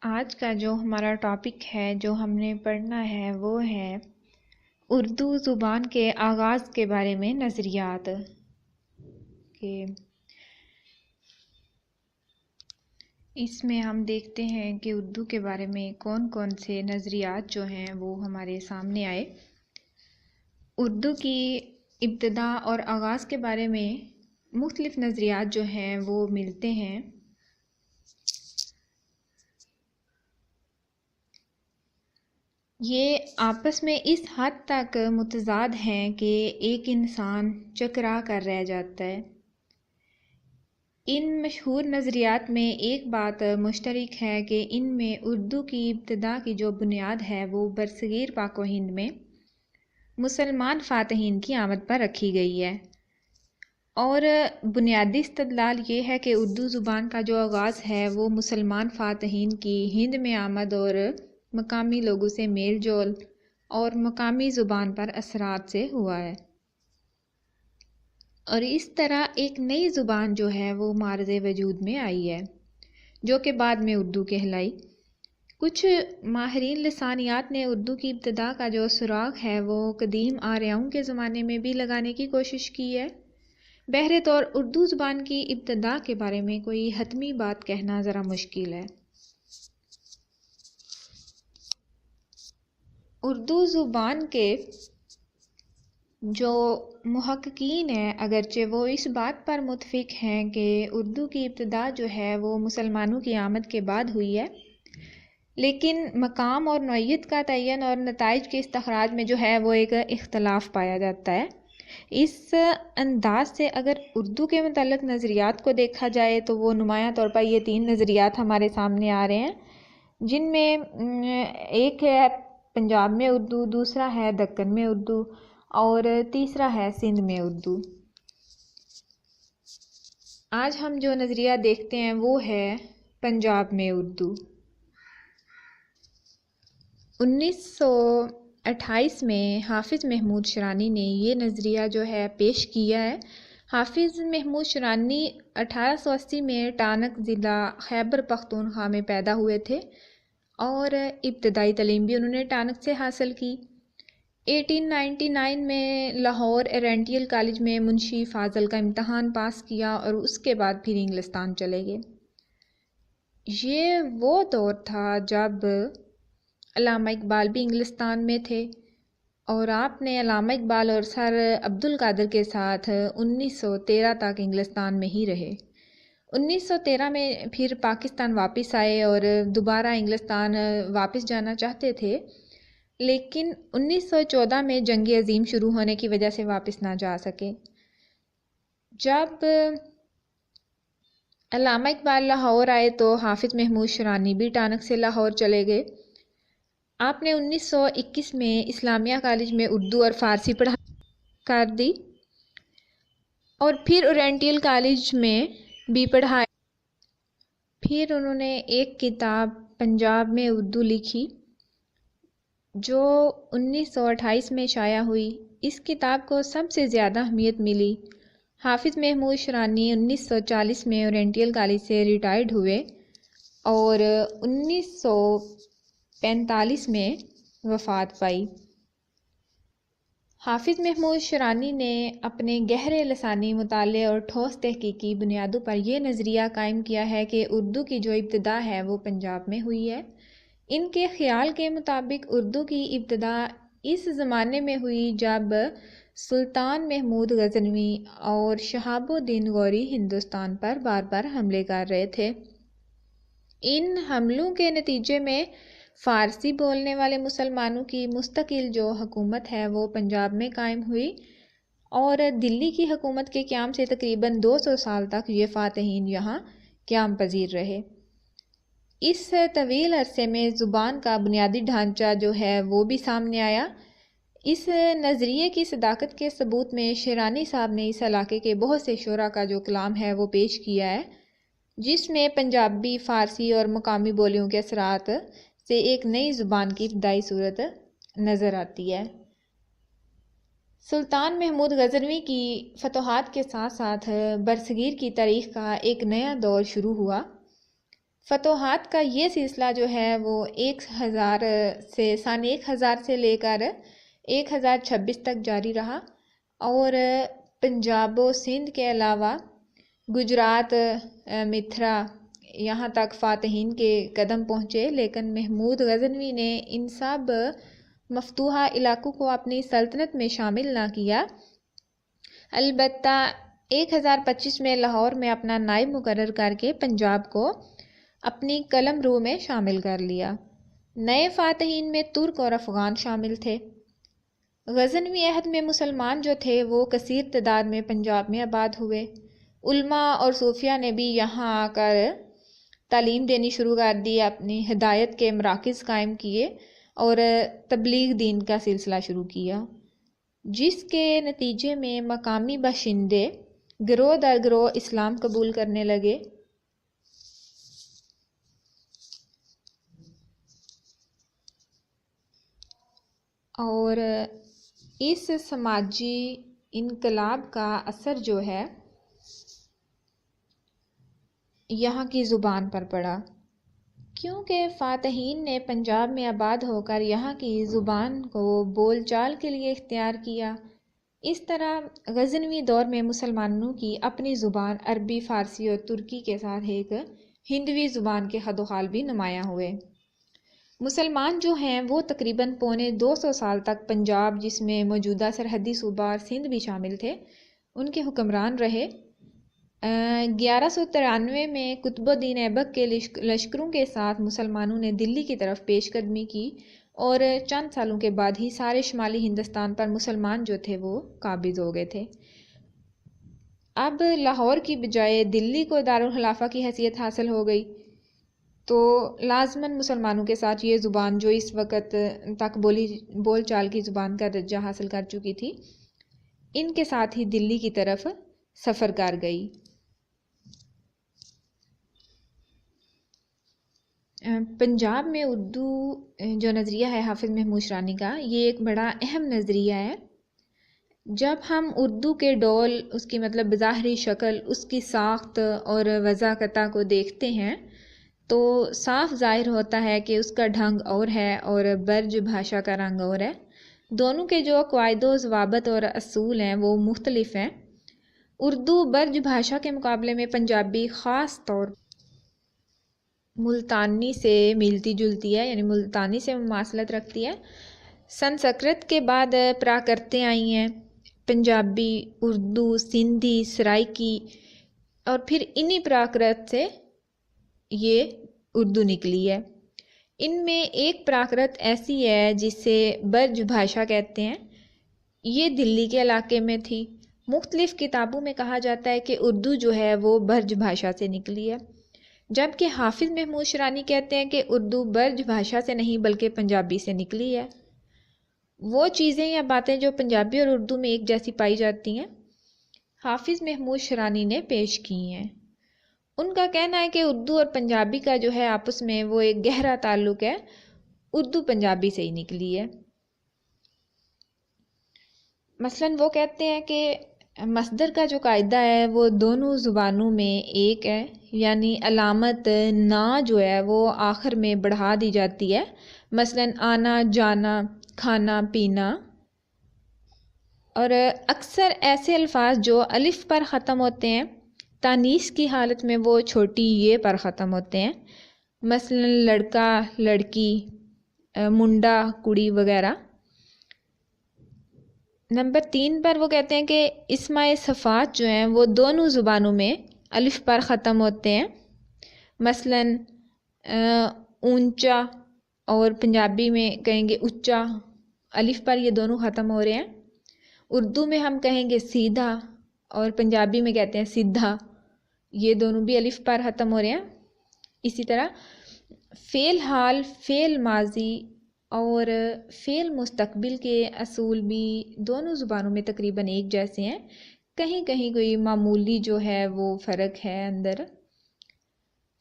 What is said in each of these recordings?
آج کا جو ہمارا ٹاپک ہے جو ہم نے پڑھنا ہے وہ ہے اردو زبان کے آغاز کے بارے میں نظریات کہ اس میں ہم دیکھتے ہیں کہ اردو کے بارے میں کون کون سے نظریات جو ہیں وہ ہمارے سامنے آئے۔ اردو کی ابتدا اور آغاز کے بارے میں مختلف نظریات جو ہیں وہ ملتے ہیں۔ یہ آپس میں اس حد تک متضاد ہیں کہ ایک انسان چکرا کر رہ جاتا ہے۔ ان مشہور نظریات میں ایک بات مشترک ہے کہ ان میں اردو کی ابتدا کی جو بنیاد ہے وہ برصغیر پاک و ہند میں مسلمان فاتحین کی آمد پر رکھی گئی ہے، اور بنیادی استدلال یہ ہے کہ اردو زبان کا جو آغاز ہے وہ مسلمان فاتحین کی ہند میں آمد اور مقامی لوگوں سے میل جول اور مقامی زبان پر اثرات سے ہوا ہے، اور اس طرح ایک نئی زبان جو ہے وہ معرض وجود میں آئی ہے جو کہ بعد میں اردو کہلائی۔ کچھ ماہرین لسانیات نے اردو کی ابتدا کا جو سراغ ہے وہ قدیم آریاؤں کے زمانے میں بھی لگانے کی کوشش کی ہے۔ بہرے طور اردو زبان کی ابتدا کے بارے میں کوئی حتمی بات کہنا ذرا مشکل ہے۔ اردو زبان کے جو محققین ہیں اگرچہ وہ اس بات پر متفق ہیں کہ اردو کی ابتدا جو ہے وہ مسلمانوں کی آمد کے بعد ہوئی ہے، لیکن مقام اور نوعیت کا تعین اور نتائج کے استخراج میں جو ہے وہ ایک اختلاف پایا جاتا ہے۔ اس انداز سے اگر اردو کے متعلق نظریات کو دیکھا جائے تو وہ نمایاں طور پر یہ 3 نظریات ہمارے سامنے آ رہے ہیں، جن میں ایک ہے پنجاب میں اردو، دوسرا ہے دکن میں اردو اور تیسرا ہے سندھ میں اردو۔ آج ہم جو نظریہ دیکھتے ہیں وہ ہے پنجاب میں اردو۔ 1928 میں حافظ محمود شرانی نے یہ نظریہ جو ہے پیش کیا ہے۔ حافظ محمود شرانی 1880 میں ٹانک ضلع خیبر پختونخوا میں پیدا ہوئے تھے اور ابتدائی تعلیم بھی انہوں نے ٹانک سے حاصل کی۔ 1899 میں لاہور اورینٹل کالج میں منشی فاضل کا امتحان پاس کیا اور اس کے بعد پھر انگلستان چلے گئے۔ یہ وہ دور تھا جب علامہ اقبال بھی انگلستان میں تھے اور آپ نے علامہ اقبال اور سر عبدالقادر کے ساتھ 1913 تک انگلستان میں ہی رہے۔ 1913 میں پھر پاکستان واپس آئے اور دوبارہ انگلستان واپس جانا چاہتے تھے، لیکن 1914 میں جنگ عظیم شروع ہونے کی وجہ سے واپس نہ جا سکے۔ جب علامہ اقبال لاہور آئے تو حافظ محمود شرانی بھی ٹانک سے لاہور چلے گئے۔ آپ نے 1921 میں اسلامیہ کالج میں اردو اور فارسی پڑھائی کر دی اور پھر اورینٹل کالج میں بھی پڑھائی۔ پھر انہوں نے ایک کتاب پنجاب میں اردو لکھی جو 1928 میں شائع ہوئی۔ اس کتاب کو سب سے زیادہ اہمیت ملی۔ حافظ محمود شرانی 1940 میں اورینٹل کالج سے ریٹائرڈ ہوئے اور 1945 میں وفات پائی۔ حافظ محمود شرانی نے اپنے گہرے لسانی مطالعے اور ٹھوس تحقیقی بنیادوں پر یہ نظریہ قائم کیا ہے کہ اردو کی جو ابتدا ہے وہ پنجاب میں ہوئی ہے۔ ان کے خیال کے مطابق اردو کی ابتدا اس زمانے میں ہوئی جب سلطان محمود غزنوی اور شہاب الدین غوری ہندوستان پر بار بار حملے کر رہے تھے۔ ان حملوں کے نتیجے میں فارسی بولنے والے مسلمانوں کی مستقل جو حکومت ہے وہ پنجاب میں قائم ہوئی اور دلی کی حکومت کے قیام سے تقریباً 200 سال تک یہ فاتحین یہاں قیام پذیر رہے۔ اس طویل عرصے میں زبان کا بنیادی ڈھانچہ جو ہے وہ بھی سامنے آیا۔ اس نظریے کی صداقت کے ثبوت میں شیرانی صاحب نے اس علاقے کے بہت سے شعراء کا جو کلام ہے وہ پیش کیا ہے، جس میں پنجابی، فارسی اور مقامی بولیوں کے اثرات سے ایک نئی زبان کی ابتدائی صورت نظر آتی ہے۔ سلطان محمود غزنوی کی فتوحات کے ساتھ ساتھ برصغیر کی تاریخ کا ایک نیا دور شروع ہوا۔ فتوحات کا یہ سلسلہ جو ہے وہ 1000 سے سن 1000 سے لے کر 1026 تک جاری رہا، اور پنجاب و سندھ کے علاوہ گجرات، متھرا، یہاں تک فاتحین کے قدم پہنچے، لیکن محمود غزنوی نے ان سب مفتوحہ علاقوں کو اپنی سلطنت میں شامل نہ کیا، البتہ 1025 میں لاہور میں اپنا نائب مقرر کر کے پنجاب کو اپنی قلم رو میں شامل کر لیا۔ نئے فاتحین میں ترک اور افغان شامل تھے۔ غزنوی عہد میں مسلمان جو تھے وہ کثیر تعداد میں پنجاب میں آباد ہوئے۔ علماء اور صوفیہ نے بھی یہاں آ کر تعلیم دینی شروع کر دی، اپنی ہدایت کے مراکز قائم کیے اور تبلیغ دین کا سلسلہ شروع کیا، جس کے نتیجے میں مقامی باشندے گروہ در گروہ اسلام قبول کرنے لگے۔ اور اس سماجی انقلاب کا اثر جو ہے یہاں کی زبان پر پڑا، کیونکہ فاتحین نے پنجاب میں آباد ہو کر یہاں کی زبان کو بول چال کے لیے اختیار کیا۔ اس طرح غزنوی دور میں مسلمانوں کی اپنی زبان عربی، فارسی اور ترکی کے ساتھ ایک ہندوی زبان کے خد و خال بھی نمایاں ہوئے۔ مسلمان جو ہیں وہ تقریباً 250 سال تک پنجاب، جس میں موجودہ سرحدی صوبہ اور سندھ بھی شامل تھے، ان کے حکمران رہے۔ 1193 میں قطب الدین ایبک کے لشکروں کے ساتھ مسلمانوں نے دلی کی طرف پیش قدمی کی، اور چند سالوں کے بعد ہی سارے شمالی ہندوستان پر مسلمان جو تھے وہ قابض ہو گئے تھے۔ اب لاہور کی بجائے دلی کو دارالخلافہ کی حیثیت حاصل ہو گئی، تو لازماً مسلمانوں کے ساتھ یہ زبان جو اس وقت تک بول چال کی زبان کا درجہ حاصل کر چکی تھی، ان کے ساتھ ہی دلی کی طرف سفر کر گئی۔ پنجاب میں اردو جو نظریہ ہے حافظ محمود شرانی کا، یہ ایک بڑا اہم نظریہ ہے۔ جب ہم اردو کے ڈول، اس کی مطلب بظاہری شکل، اس کی ساخت اور وضاحت کو دیکھتے ہیں تو صاف ظاہر ہوتا ہے کہ اس کا ڈھنگ اور ہے اور برج بھاشا کا رنگ اور ہے۔ دونوں کے جو قواعد و ضوابط اور اصول ہیں وہ مختلف ہیں۔ اردو برج بھاشا کے مقابلے میں پنجابی خاص طور ملتانی سے ملتی جلتی ہے، یعنی ملتانی سے مماثلت رکھتی ہے۔ سنسکرت کے بعد پراکرتیں آئی ہیں، پنجابی، اردو، سندھی، سرائکی، اور پھر انہی پراکرت سے یہ اردو نکلی ہے۔ ان میں ایک پراکرت ایسی ہے جسے برج بھاشا کہتے ہیں، یہ دلی کے علاقے میں تھی۔ مختلف کتابوں میں کہا جاتا ہے کہ اردو جو ہے وہ برج بھاشا سے نکلی ہے، جبکہ حافظ محمود شرانی کہتے ہیں کہ اردو برج بھاشا سے نہیں بلکہ پنجابی سے نکلی ہے۔ وہ چیزیں یا باتیں جو پنجابی اور اردو میں ایک جیسی پائی جاتی ہیں، حافظ محمود شرانی نے پیش کی ہیں۔ ان کا کہنا ہے کہ اردو اور پنجابی کا جو ہے آپس میں وہ ایک گہرا تعلق ہے، اردو پنجابی سے ہی نکلی ہے۔ مثلاً وہ کہتے ہیں کہ مصدر کا جو قاعدہ ہے وہ دونوں زبانوں میں ایک ہے، یعنی علامت نا جو ہے وہ آخر میں بڑھا دی جاتی ہے، مثلاً آنا، جانا، کھانا، پینا۔ اور اکثر ایسے الفاظ جو الف پر ختم ہوتے ہیں، تانیث کی حالت میں وہ چھوٹی یہ پر ختم ہوتے ہیں، مثلاً لڑکا، لڑکی، منڈا، کڑی وغیرہ۔ نمبر 3 پر وہ کہتے ہیں کہ اسماء صفات جو ہیں وہ دونوں زبانوں میں الف پر ختم ہوتے ہیں، مثلاً اونچا، اور پنجابی میں کہیں گے اچا، الف پر یہ دونوں ختم ہو رہے ہیں۔ اردو میں ہم کہیں گے سیدھا، اور پنجابی میں کہتے ہیں سدھا، یہ دونوں بھی الف پر ختم ہو رہے ہیں۔ اسی طرح فعل حال، فعل ماضی اور فعل مستقبل کے اصول بھی دونوں زبانوں میں تقریباً ایک جیسے ہیں، کہیں کہیں کوئی معمولی جو ہے وہ فرق ہے اندر۔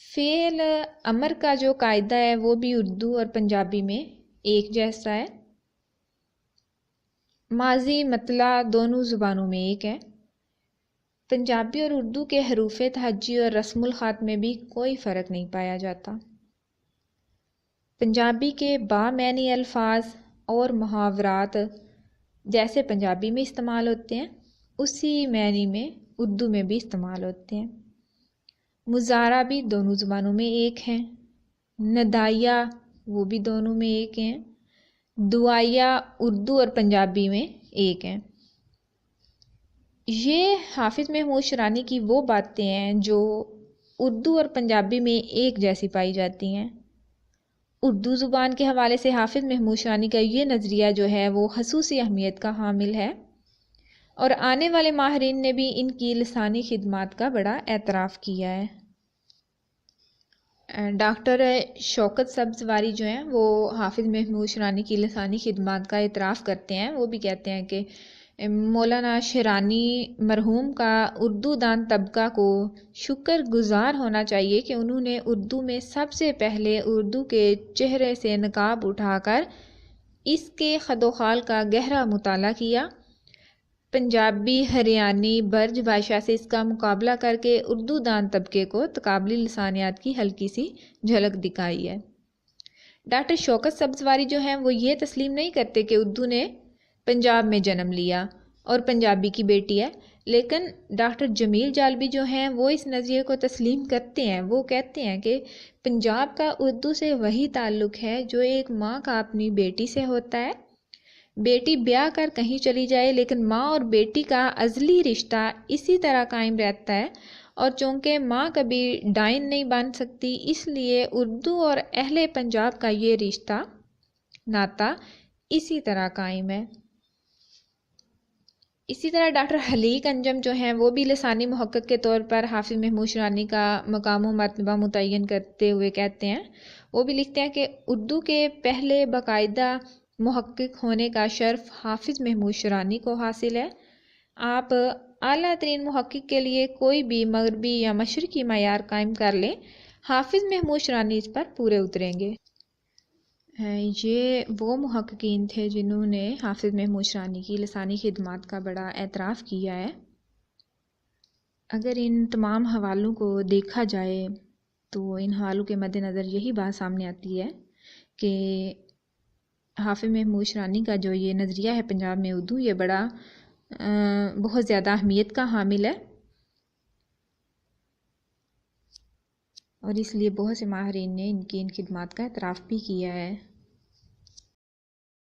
فعل امر کا جو قاعدہ ہے وہ بھی اردو اور پنجابی میں ایک جیسا ہے۔ ماضی، مطلع دونوں زبانوں میں ایک ہے۔ پنجابی اور اردو کے حروف تہجی اور رسم الخط میں بھی کوئی فرق نہیں پایا جاتا۔ پنجابی کے بامعنی الفاظ اور محاورات جیسے پنجابی میں استعمال ہوتے ہیں اسی معنی میں اردو میں بھی استعمال ہوتے ہیں۔ مضارع بھی دونوں زبانوں میں ایک ہیں، ندائیہ وہ بھی دونوں میں ایک ہیں، دعائیہ اردو اور پنجابی میں ایک ہیں۔ یہ حافظ محمود شیرانی کی وہ باتیں ہیں جو اردو اور پنجابی میں ایک جیسی پائی جاتی ہیں۔ اردو زبان کے حوالے سے حافظ محمود شیرانی کا یہ نظریہ جو ہے وہ خصوصی اہمیت کا حامل ہے، اور آنے والے ماہرین نے بھی ان کی لسانی خدمات کا بڑا اعتراف کیا ہے۔ ڈاکٹر شوکت سبزواری جو ہیں وہ حافظ محمود شیرانی کی لسانی خدمات کا اعتراف کرتے ہیں۔ وہ بھی کہتے ہیں کہ مولانا شیرانی مرحوم کا اردو دان طبقہ کو شکر گزار ہونا چاہیے کہ انہوں نے اردو میں سب سے پہلے اردو کے چہرے سے نقاب اٹھا کر اس کے خد و خال کا گہرا مطالعہ کیا، پنجابی، ہریانوی، برج بھاشا سے اس کا مقابلہ کر کے اردو دان طبقے کو تقابلی لسانیات کی ہلکی سی جھلک دکھائی ہے۔ ڈاکٹر شوکت سبزواری جو ہیں وہ یہ تسلیم نہیں کرتے کہ اردو نے پنجاب میں جنم لیا اور پنجابی کی بیٹی ہے، لیکن ڈاکٹر جمیل جالبی جو ہیں وہ اس نظریے کو تسلیم کرتے ہیں۔ وہ کہتے ہیں کہ پنجاب کا اردو سے وہی تعلق ہے جو ایک ماں کا اپنی بیٹی سے ہوتا ہے۔ بیٹی بیاہ کر کہیں چلی جائے لیکن ماں اور بیٹی کا ازلی رشتہ اسی طرح قائم رہتا ہے، اور چونکہ ماں کبھی ڈائن نہیں بن سکتی اس لیے اردو اور اہل پنجاب کا یہ رشتہ ناتا اسی طرح قائم ہے۔ اسی طرح ڈاکٹر حلیق انجم جو ہیں وہ بھی لسانی محقق کے طور پر حافظ محمود شیرانی کا مقام و مرتبہ متعین کرتے ہوئے کہتے ہیں، وہ بھی لکھتے ہیں کہ اردو کے پہلے باقاعدہ محقق ہونے کا شرف حافظ محمود شیرانی کو حاصل ہے۔ آپ اعلیٰ ترین محقق کے لیے کوئی بھی مغربی یا مشرقی معیار قائم کر لیں، حافظ محمود شیرانی اس پر پورے اتریں گے۔ یہ وہ محققین تھے جنہوں نے حافظ محمود شیرانی کی لسانی خدمات کا بڑا اعتراف کیا ہے۔ اگر ان تمام حوالوں کو دیکھا جائے تو ان حوالوں کے مد نظر یہی بات سامنے آتی ہے کہ حافظ محمود شیرانی کا جو یہ نظریہ ہے پنجاب میں اردو، یہ بہت زیادہ اہمیت کا حامل ہے، اور اس لیے بہت سے ماہرین نے ان کی خدمات کا اعتراف بھی کیا ہے۔